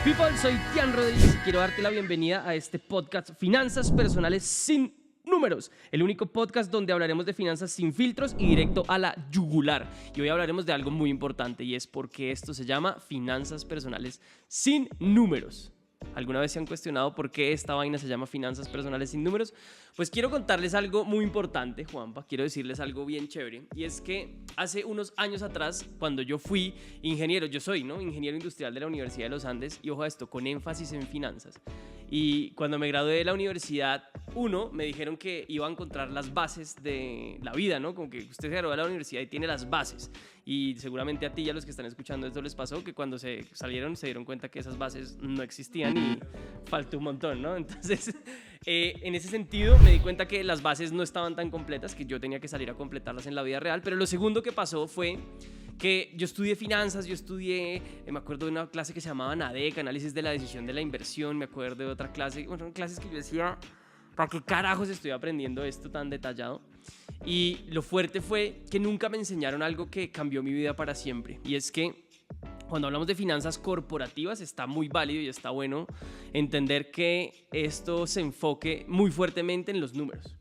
People, soy Tian Rodríguez y quiero darte la bienvenida a este podcast Finanzas Personales sin Números, el único podcast donde hablaremos de finanzas sin filtros y directo a la yugular. Y hoy hablaremos de algo muy importante y es por qué esto se llama Finanzas Personales sin Números. ¿Alguna vez se han cuestionado por qué esta vaina se llama Finanzas Personales sin Números? Pues quiero contarles algo muy importante, Juanpa, quiero decirles algo bien chévere. Y es que hace unos años atrás, cuando yo fui ingeniero, ingeniero industrial de la Universidad de los Andes, y ojo a esto, con énfasis en finanzas. Y cuando me gradué de la universidad, me dijeron que iba a encontrar las bases de la vida, ¿no? Como que usted se graduó de la universidad y tiene las bases. Y seguramente a ti y a los que están escuchando esto les pasó que cuando se salieron se dieron cuenta que esas bases no existían y faltó un montón, ¿no? Entonces, en ese sentido me di cuenta que las bases no estaban tan completas, que yo tenía que salir a completarlas en la vida real. Pero lo segundo que pasó fue que yo estudié finanzas, me acuerdo de una clase que se llamaba NADEC, análisis de la decisión de la inversión, me acuerdo de otra clase, clases que yo decía, ¿para qué carajos estoy aprendiendo esto tan detallado? Y lo fuerte fue que nunca me enseñaron algo que cambió mi vida para siempre, y es que cuando hablamos de finanzas corporativas está muy válido y está bueno entender que esto se enfoque muy fuertemente en los números.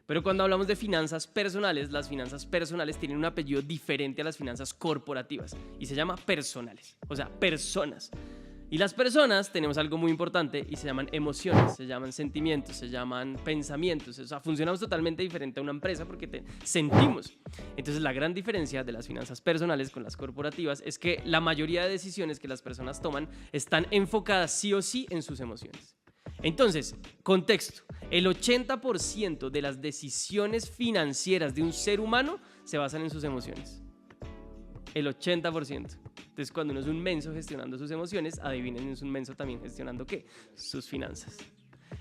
Pero cuando hablamos de finanzas personales, las finanzas personales tienen un apellido diferente a las finanzas corporativas y se llama personales, o sea, personas. Y las personas tenemos algo muy importante y se llaman emociones, se llaman sentimientos, se llaman pensamientos. O sea, funcionamos totalmente diferente a una empresa porque sentimos. Entonces, la gran diferencia de las finanzas personales con las corporativas es que la mayoría de decisiones que las personas toman están enfocadas sí o sí en sus emociones. Entonces, contexto, el 80% de las decisiones financieras de un ser humano se basan en sus emociones. El 80%. Entonces, cuando uno es un menso gestionando sus emociones, adivinen, es un menso también gestionando ¿qué? Sus finanzas.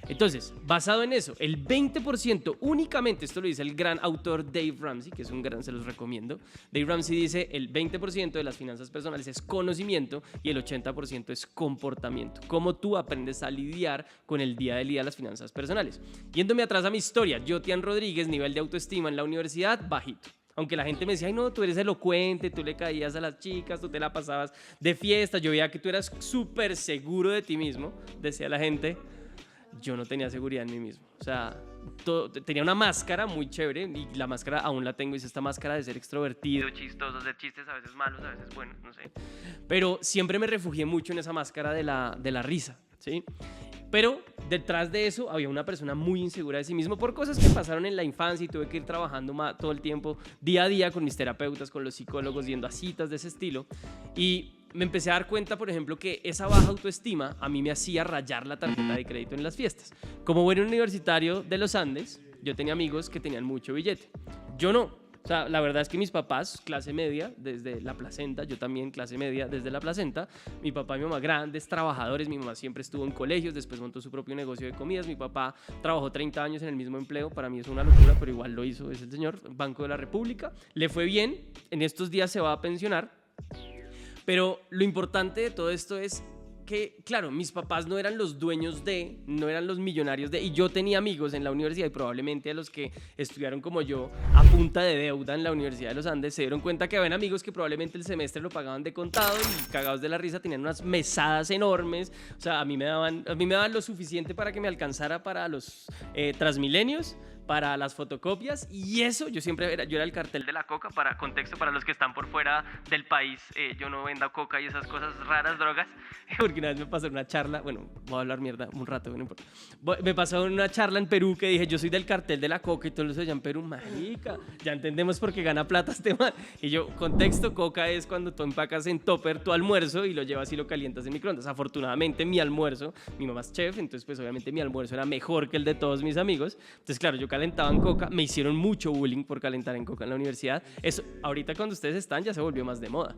Entonces, basado en eso, el 20% únicamente, esto lo dice el gran autor Dave Ramsey, que es un gran, se los recomiendo. Dave Ramsey dice el 20% de las finanzas personales es conocimiento y el 80% es comportamiento. Cómo tú aprendes a lidiar con el día a día de las finanzas personales. Yéndome atrás a mi historia, yo, Tian Rodríguez, nivel de autoestima en la universidad, bajito. Aunque la gente me decía, ay no, tú eres elocuente, tú le caías a las chicas, tú te la pasabas de fiesta, yo veía que tú eras súper seguro de ti mismo, decía la gente. Yo no tenía seguridad en mí mismo. O sea, tenía una máscara muy chévere y la máscara aún la tengo. Y es esta máscara de ser extrovertido, chistoso, hacer chistes a veces malos, a veces buenos, no sé. Pero siempre me refugié mucho en esa máscara de la risa, ¿sí? Pero detrás de eso había una persona muy insegura de sí mismo por cosas que pasaron en la infancia y tuve que ir trabajando todo el tiempo, día a día, con mis terapeutas, con los psicólogos, yendo a citas de ese estilo. Y me empecé a dar cuenta, por ejemplo, que esa baja autoestima a mí me hacía rayar la tarjeta de crédito en las fiestas. Como buen universitario de los Andes, yo tenía amigos que tenían mucho billete. Yo no. O sea, la verdad es que mis papás, clase media desde la placenta, yo también clase media desde la placenta, mi papá y mi mamá grandes trabajadores, mi mamá siempre estuvo en colegios, después montó su propio negocio de comidas, mi papá trabajó 30 años en el mismo empleo, para mí es una locura, pero igual lo hizo, es el señor, Banco de la República, le fue bien, en estos días se va a pensionar, pero lo importante de todo esto es que, claro, mis papás no eran los dueños no eran los millonarios y yo tenía amigos en la universidad y probablemente a los que estudiaron como yo a punta de deuda en la Universidad de los Andes se dieron cuenta que habían amigos que probablemente el semestre lo pagaban de contado y cagados de la risa tenían unas mesadas enormes. O sea, a mí me daban lo suficiente para que me alcanzara para los Transmilenios, para las fotocopias y eso, yo era el cartel de la coca, para contexto, para los que están por fuera del país, yo no vendo coca y esas cosas raras, drogas, porque una vez me pasó una charla, bueno, voy a hablar mierda un rato, no importa, me pasó una charla en Perú que dije, yo soy del cartel de la coca y todos los allá en Perú, marica, ya entendemos por qué gana plata este man, y yo, contexto, coca es cuando tú empacas en topper tu almuerzo y lo llevas y lo calientas en microondas. Afortunadamente mi almuerzo, mi mamá es chef, entonces pues obviamente mi almuerzo era mejor que el de todos mis amigos, entonces claro, yo calentaba en coca, me hicieron mucho bullying por calentar en coca en la universidad. Eso, ahorita cuando ustedes están ya se volvió más de moda.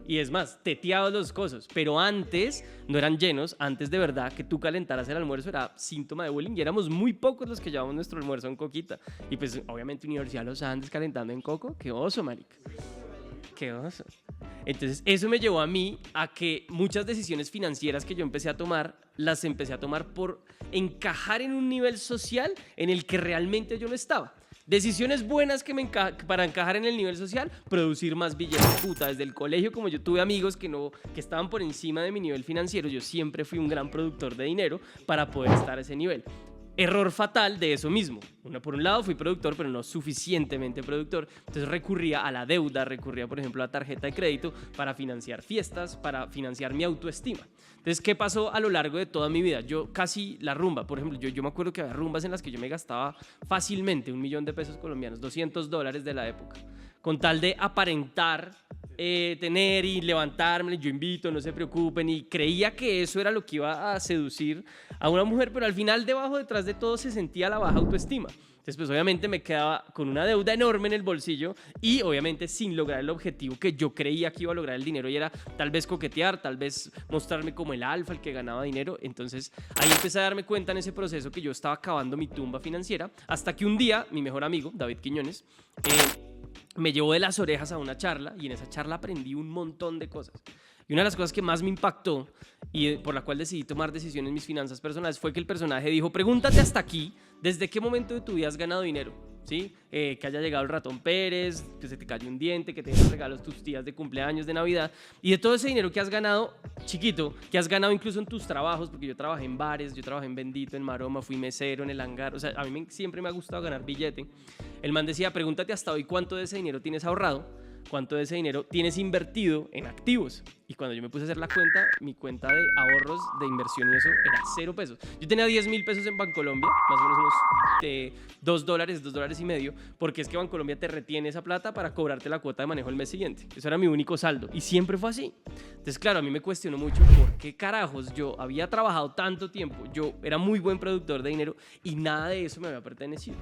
Y es más, teteados los cosos, pero antes no eran llenos, antes de verdad que tú calentaras el almuerzo era síntoma de bullying y éramos muy pocos los que llevábamos nuestro almuerzo en coquita. Y pues obviamente Universidad de los Andes calentando en coco, qué oso, marica. Qué oso. Entonces eso me llevó a mí a que muchas decisiones financieras que yo empecé a tomar, las empecé a tomar por encajar en un nivel social en el que realmente yo no estaba. Decisiones buenas que para encajar en el nivel social, producir más billetes. Puta, desde el colegio, como yo tuve amigos que estaban por encima de mi nivel financiero, yo siempre fui un gran productor de dinero para poder estar a ese nivel. Error fatal de eso mismo. Por un lado fui productor, pero no suficientemente productor. Entonces recurría a la deuda, recurría por ejemplo a la tarjeta de crédito para financiar fiestas, para financiar mi autoestima. Entonces, ¿qué pasó a lo largo de toda mi vida? Yo casi la rumba, por ejemplo, yo me acuerdo que había rumbas en las que yo me gastaba fácilmente $1.000.000 colombianos, $200 de la época, con tal de aparentar tener y levantarme, yo invito, no se preocupen, y creía que eso era lo que iba a seducir a una mujer, pero al final detrás de todo se sentía la baja autoestima. Entonces, pues obviamente me quedaba con una deuda enorme en el bolsillo y obviamente sin lograr el objetivo que yo creía que iba a lograr el dinero, y era tal vez coquetear, tal vez mostrarme como el alfa, el que ganaba dinero. Entonces ahí empecé a darme cuenta en ese proceso que yo estaba cavando mi tumba financiera, hasta que un día mi mejor amigo, David Quiñones, me llevó de las orejas a una charla, y en esa charla aprendí un montón de cosas. Y una de las cosas que más me impactó y por la cual decidí tomar decisiones en mis finanzas personales fue que el personaje dijo: pregúntate hasta aquí, ¿desde qué momento de tu vida has ganado dinero? ¿Sí? Que haya llegado el ratón Pérez, que se te cayó un diente, que te den regalos tus tías de cumpleaños, de Navidad, y de todo ese dinero que has ganado chiquito, que has ganado incluso en tus trabajos, porque yo trabajé en bares, yo trabajé en Bendito, en Maroma, fui mesero en el Hangar, o sea, a mí siempre me ha gustado ganar billete. El man decía: pregúntate hasta hoy cuánto de ese dinero tienes ahorrado, cuánto de ese dinero tienes invertido en activos. Y cuando yo me puse a hacer la cuenta, mi cuenta de ahorros, de inversión y eso, era $0. Yo tenía $10.000 en Bancolombia, más o menos unos $2.50, porque es que Bancolombia te retiene esa plata para cobrarte la cuota de manejo el mes siguiente. Eso era mi único saldo y siempre fue así. Entonces, claro, a mí me cuestionó mucho por qué carajos yo había trabajado tanto tiempo, yo era muy buen productor de dinero y nada de eso me había pertenecido.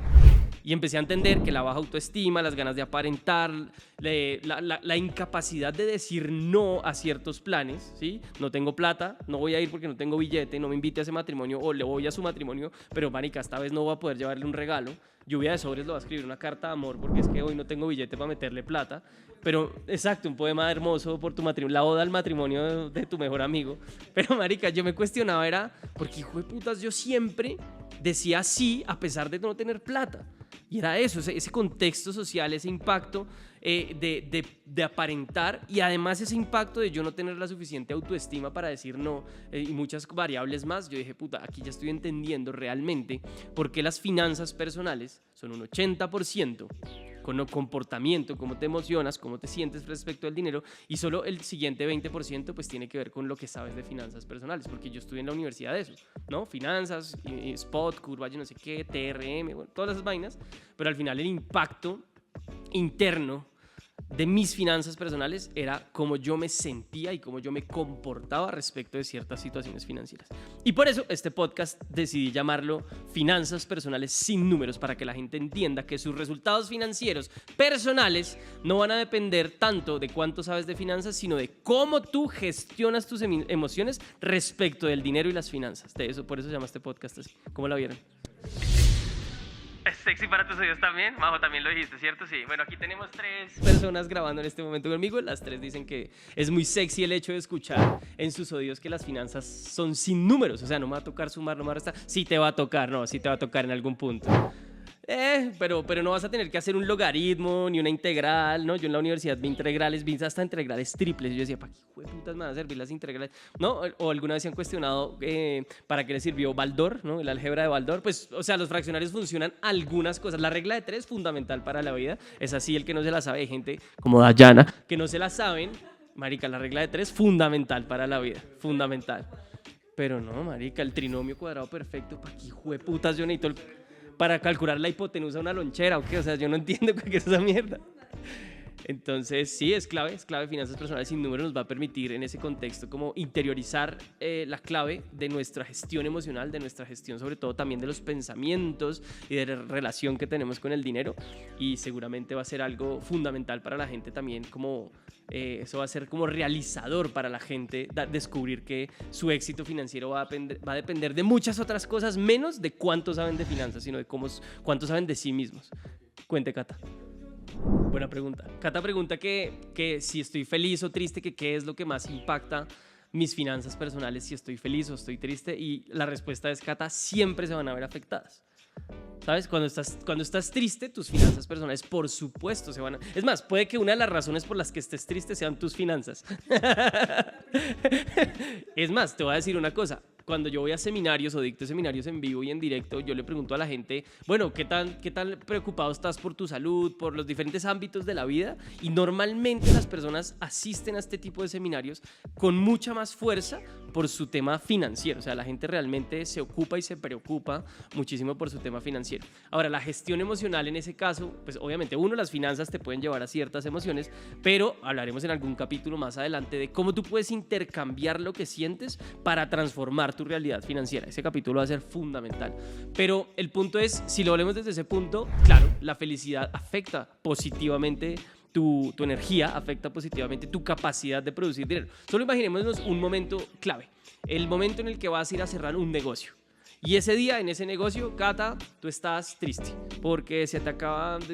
Y empecé a entender que la baja autoestima, las ganas de aparentar, la incapacidad de decir no a ciertos planes, ¿sí? No tengo plata, no voy a ir porque no tengo billete, no me invite a ese matrimonio, o le voy a su matrimonio, pero marica, esta vez no voy a poder llevarle un regalo. Lluvia de sobres lo va a escribir una carta de amor porque es que hoy no tengo billete para meterle plata. Pero, exacto, un poema hermoso por tu matrimonio, la oda al matrimonio de tu mejor amigo. Pero, marica, yo me cuestionaba, era porque, hijo de putas, yo siempre decía sí a pesar de no tener plata. Y era eso, ese contexto social, ese impacto de aparentar, y además ese impacto de yo no tener la suficiente autoestima para decir no, y muchas variables más. Yo dije, puta, aquí ya estoy entendiendo realmente por qué las finanzas personales son un 80% con el comportamiento, cómo te emocionas, cómo te sientes respecto al dinero, y solo el siguiente 20% pues tiene que ver con lo que sabes de finanzas personales, porque yo estudié en la universidad de eso, ¿no? Finanzas, spot, curva, yo no sé qué, TRM, bueno, todas esas vainas, pero al final el impacto interno de mis finanzas personales era cómo yo me sentía y cómo yo me comportaba respecto de ciertas situaciones financieras. Y por eso este podcast decidí llamarlo Finanzas Personales sin Números, para que la gente entienda que sus resultados financieros personales no van a depender tanto de cuánto sabes de finanzas, sino de cómo tú gestionas tus emociones respecto del dinero y las finanzas. Por eso se llama este podcast así. ¿Cómo la vieron? ¿Es sexy para tus oídos también? Majo, también lo dijiste, ¿cierto? Sí. Bueno, aquí tenemos 3 personas grabando en este momento conmigo. Las 3 dicen que es muy sexy el hecho de escuchar en sus oídos que las finanzas son sin números. O sea, no me va a tocar sumar, no me va a restar. Sí te va a tocar, no, sí te va a tocar en algún punto. Pero no vas a tener que hacer un logaritmo ni una integral, ¿no? Yo en la universidad vi integrales, vi hasta integrales triples. Y yo decía, ¿para qué putas me van a servir las integrales? ¿No? O alguna vez se han cuestionado ¿para qué le sirvió Baldor, ¿no? El álgebra de Baldor. Pues, o sea, los fraccionarios funcionan algunas cosas. La regla de 3 es fundamental para la vida. Es así, el que no se la sabe, hay gente como Dayana que no se la saben. Marica, la regla de 3 fundamental para la vida, fundamental. Pero no, marica, el trinomio cuadrado perfecto, ¿para qué jueputas yo necesito para calcular la hipotenusa una lonchera o qué? O sea, yo no entiendo qué es esa mierda. Entonces, sí, es clave. Finanzas personales sin números nos va a permitir en ese contexto como interiorizar la clave de nuestra gestión emocional, de nuestra gestión sobre todo también de los pensamientos y de la relación que tenemos con el dinero, y seguramente va a ser algo fundamental para la gente también, como eso va a ser como realizador para la gente descubrir que su éxito financiero va a depender de muchas otras cosas, menos de cuánto saben de finanzas, sino de cuánto saben de sí mismos. Cuente, Cata. Buena pregunta. Cata pregunta que si estoy feliz o triste, que qué es lo que más impacta mis finanzas personales, si estoy feliz o estoy triste, y la respuesta es, Cata, siempre se van a ver afectadas. ¿Sabes? Cuando estás triste, tus finanzas personales, por supuesto, se van a... Es más, puede que una de las razones por las que estés triste sean tus finanzas. Es más, te voy a decir una cosa. Cuando yo voy a seminarios o dicto seminarios en vivo y en directo, yo le pregunto a la gente, bueno, ¿qué tan preocupado estás por tu salud, por los diferentes ámbitos de la vida? Y normalmente las personas asisten a este tipo de seminarios con mucha más fuerza por su tema financiero. O sea, la gente realmente se ocupa y se preocupa muchísimo por su tema financiero. Ahora, la gestión emocional en ese caso, pues obviamente las finanzas te pueden llevar a ciertas emociones, pero hablaremos en algún capítulo más adelante de cómo tú puedes intercambiar lo que sientes para transformar tu realidad financiera. Ese capítulo va a ser fundamental. Pero el punto es, si lo hablemos desde ese punto, claro, la felicidad afecta positivamente tu energía, afecta positivamente tu capacidad de producir dinero. Solo imaginémonos un momento clave, el momento en el que vas a ir a cerrar un negocio. Y ese día, en ese negocio, Cata, tú estás triste porque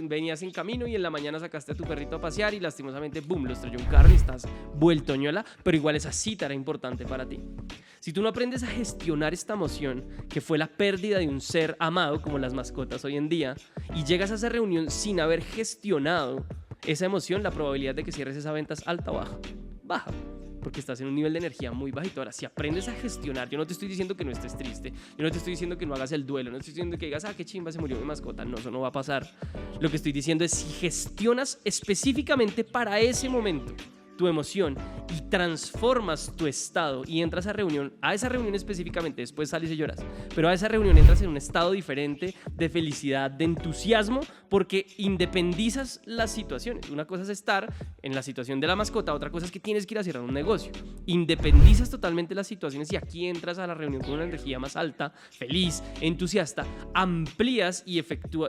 venías en camino y en la mañana sacaste a tu perrito a pasear y lastimosamente, boom, lo estrelló un carro y estás vuelto ñola, pero igual esa cita era importante para ti. Si tú no aprendes a gestionar esta emoción, que fue la pérdida de un ser amado, como las mascotas hoy en día, y llegas a esa reunión sin haber gestionado esa emoción, la probabilidad de que cierres esa venta es alta o baja. Baja. Porque estás en un nivel de energía muy bajito. Ahora, si aprendes a gestionar, yo no te estoy diciendo que no estés triste, yo no te estoy diciendo que no hagas el duelo, no te estoy diciendo que digas, qué chimba, se murió mi mascota. No, eso no va a pasar. Lo que estoy diciendo es, si gestionas específicamente para ese momento tu emoción y transformas tu estado y entras a esa reunión específicamente, después sales y lloras, pero a esa reunión entras en un estado diferente de felicidad, de entusiasmo, porque independizas las situaciones. Una cosa es estar en la situación de la mascota, otra cosa es que tienes que ir a cerrar un negocio. Independizas totalmente las situaciones y aquí entras a la reunión con una energía más alta, feliz, entusiasta, amplías y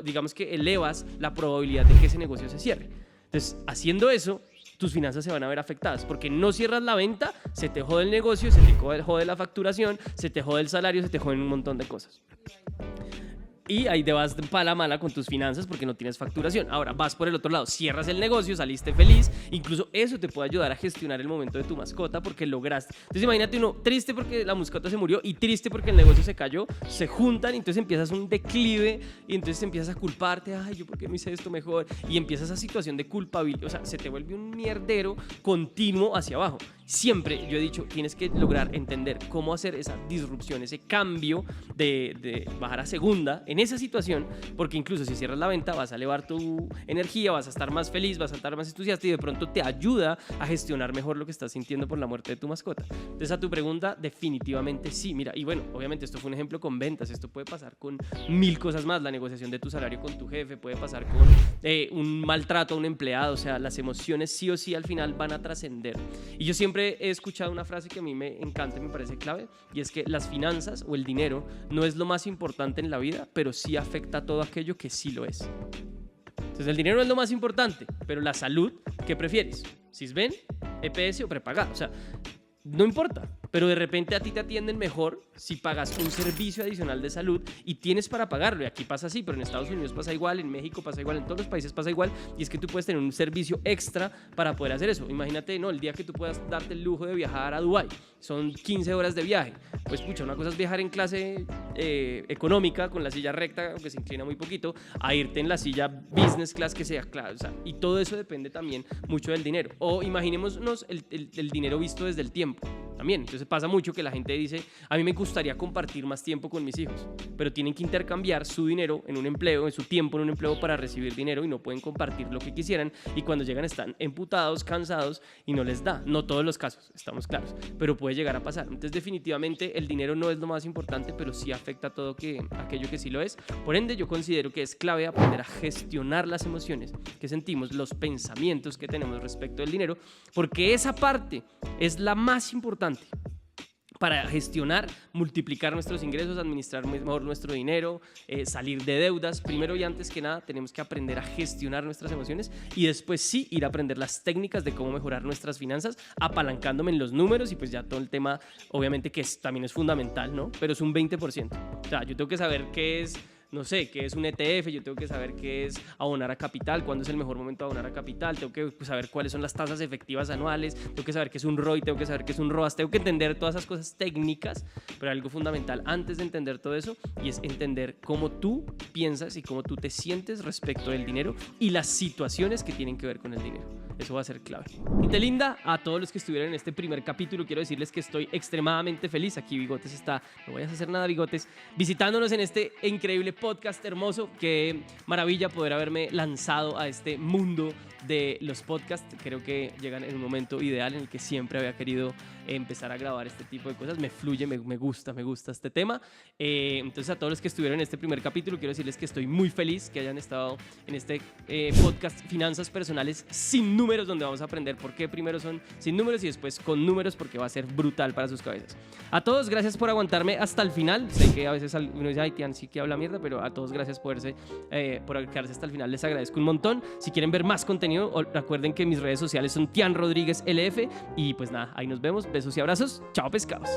digamos que elevas la probabilidad de que ese negocio se cierre. Entonces, haciendo eso, tus finanzas se van a ver afectadas porque no cierras la venta, se te jode el negocio, se te jode la facturación, se te jode el salario, se te joden un montón de cosas. Y ahí te vas para la mala con tus finanzas porque no tienes facturación. Ahora vas por el otro lado, cierras el negocio, saliste feliz, incluso eso te puede ayudar a gestionar el momento de tu mascota porque lograste. Entonces imagínate uno triste porque la mascota se murió y triste porque el negocio se cayó, se juntan y entonces empiezas un declive y entonces empiezas a culparte, yo por qué no hice esto mejor, y empiezas esa situación de culpabilidad, o sea, se te vuelve un mierdero continuo hacia abajo. Siempre yo he dicho, tienes que lograr entender cómo hacer esa disrupción, ese cambio de bajar a segunda en esa situación, porque incluso si cierras la venta vas a elevar tu energía, vas a estar más feliz, vas a estar más entusiasta y de pronto te ayuda a gestionar mejor lo que estás sintiendo por la muerte de tu mascota. Entonces, a tu pregunta, definitivamente sí. Mira, y bueno, obviamente esto fue un ejemplo con ventas, esto puede pasar con 1000 cosas más, la negociación de tu salario con tu jefe, puede pasar con un maltrato a un empleado, o sea, las emociones sí o sí al final van a trascender. Y yo siempre he escuchado una frase que a mí me encanta y me parece clave, y es que las finanzas o el dinero no es lo más importante en la vida, pero sí afecta a todo aquello que sí lo es. Entonces el dinero no es lo más importante, pero la salud, ¿qué prefieres? ¿Sisbén, EPS o prepagado? O sea, no importa, pero de repente a ti te atienden mejor si pagas un servicio adicional de salud y tienes para pagarlo. Y aquí pasa así, pero en Estados Unidos pasa igual, en México pasa igual, en todos los países pasa igual. Y es que tú puedes tener un servicio extra para poder hacer eso. Imagínate, el día que tú puedas darte el lujo de viajar a Dubái, son 15 horas de viaje. Pues pucha, una cosa es viajar en clase económica con la silla recta, aunque se inclina muy poquito, a irte en la silla business class que sea, claro, o sea, y todo eso depende también mucho del dinero. O imaginémonos el dinero visto desde el tiempo también. Entonces pasa mucho que la gente dice, a mí me gustaría compartir más tiempo con mis hijos, pero tienen que intercambiar su dinero en un empleo, en su tiempo en un empleo para recibir dinero y no pueden compartir lo que quisieran, y cuando llegan están emputados, cansados y no les da. No todos los casos, estamos claros, pero puede llegar a pasar. Entonces definitivamente el dinero no es lo más importante, pero sí afecta a todo aquello que sí lo es. Por ende, yo considero que es clave aprender a gestionar las emociones que sentimos, los pensamientos que tenemos respecto del dinero, porque esa parte es la más importante para gestionar, multiplicar nuestros ingresos, administrar mejor nuestro dinero, salir de deudas. Primero y antes que nada tenemos que aprender a gestionar nuestras emociones y después sí ir a aprender las técnicas de cómo mejorar nuestras finanzas, apalancándome en los números y pues ya todo el tema, obviamente que también es fundamental, ¿no? Pero es un 20%. O sea, yo tengo que saber qué es, no sé, qué es un ETF, yo tengo que saber qué es abonar a capital, cuándo es el mejor momento de abonar a capital, tengo que saber cuáles son las tasas efectivas anuales, tengo que saber qué es un ROI, tengo que saber qué es un ROAS, tengo que entender todas esas cosas técnicas, pero algo fundamental antes de entender todo eso y es entender cómo tú piensas y cómo tú te sientes respecto del dinero y las situaciones que tienen que ver con el dinero. Eso va a ser clave. Gente linda, a todos los que estuvieron en este primer capítulo, quiero decirles que estoy extremadamente feliz. Aquí Bigotes está, no vayas a hacer nada, Bigotes, visitándonos en este increíble podcast hermoso. Qué maravilla poder haberme lanzado a este mundo de los podcasts. Creo que llegan en un momento ideal en el que siempre había querido empezar a grabar este tipo de cosas. Me fluye, me gusta este tema. Entonces a todos los que estuvieron en este primer capítulo, quiero decirles que estoy muy feliz que hayan estado en este podcast Finanzas Personales sin números, donde vamos a aprender por qué primero son sin números y después con números, porque va a ser brutal para sus cabezas. A todos, gracias por aguantarme hasta el final. Sé que a veces uno dice, ay, Tian, sí que habla mierda, pero a todos gracias por quedarse hasta el final. Les agradezco un montón. Si quieren ver más contenido, recuerden que mis redes sociales son Tian Rodríguez LF y pues nada, ahí nos vemos. Besos y abrazos. Chao, pescados.